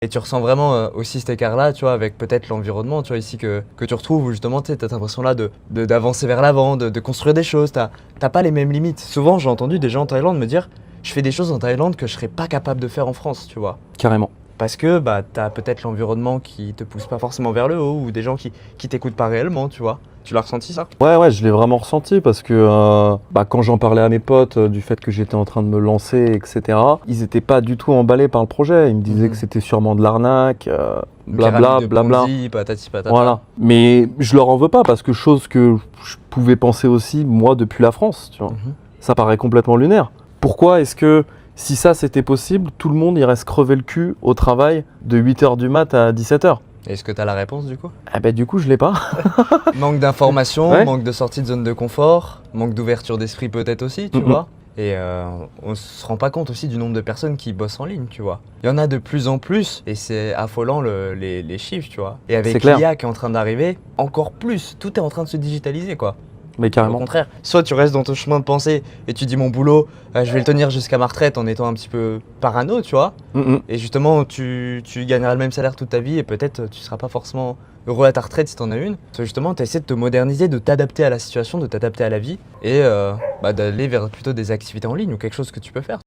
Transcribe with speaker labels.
Speaker 1: Et tu ressens vraiment aussi cet écart-là, tu vois, avec peut-être l'environnement, tu vois, ici que tu retrouves, où justement, tu sais, t'as cette impression-là d'avancer vers l'avant, de construire des choses, t'as pas les mêmes limites. Souvent, j'ai entendu des gens en Thaïlande me dire, je fais des choses en Thaïlande que je serais pas capable de faire en France, tu vois.
Speaker 2: Carrément.
Speaker 1: Parce que bah, t'as peut-être l'environnement qui te pousse pas forcément vers le haut, ou des gens qui t'écoutent pas réellement, tu vois. Tu l'as ressenti ça?
Speaker 2: Ouais, je l'ai vraiment ressenti parce que quand j'en parlais à mes potes du fait que j'étais en train de me lancer, etc., ils étaient pas du tout emballés par le projet. Ils me disaient que c'était sûrement de l'arnaque,
Speaker 1: Une pyramide
Speaker 2: blabla,
Speaker 1: de
Speaker 2: blabla.
Speaker 1: Ponzi, patati patata.
Speaker 2: Voilà. Mais je leur en veux pas parce que chose que je pouvais penser aussi, moi, depuis la France, tu vois.
Speaker 1: Mhm.
Speaker 2: Ça paraît complètement lunaire. Pourquoi est-ce que, si ça c'était possible, tout le monde irait se crever le cul au travail de 8h du mat à 17h?
Speaker 1: Est-ce que t'as la réponse du coup?
Speaker 2: Eh ben du coup, je l'ai pas.
Speaker 1: Manque d'informations,
Speaker 2: Ouais.
Speaker 1: manque de sortie de zone de confort, manque d'ouverture d'esprit peut-être aussi, tu vois. Et on se rend pas compte aussi du nombre de personnes qui bossent en ligne, tu vois. Il y en a de plus en plus et c'est affolant les chiffres, tu vois. Et avec
Speaker 2: C'est clair.
Speaker 1: l'IA qui est en train d'arriver, encore plus, tout est en train de se digitaliser, quoi.
Speaker 2: Mais
Speaker 1: Au
Speaker 2: carrément.
Speaker 1: contraire, soit tu restes dans ton chemin de pensée et tu dis mon boulot, je vais le tenir jusqu'à ma retraite en étant un petit peu parano, tu vois. Et justement, tu gagneras le même salaire toute ta vie et peut-être tu seras pas forcément heureux à ta retraite si t'en as une. Parce que justement, tu essaies de te moderniser, de t'adapter à la situation, de t'adapter à la vie et d'aller vers plutôt des activités en ligne ou quelque chose que tu peux faire.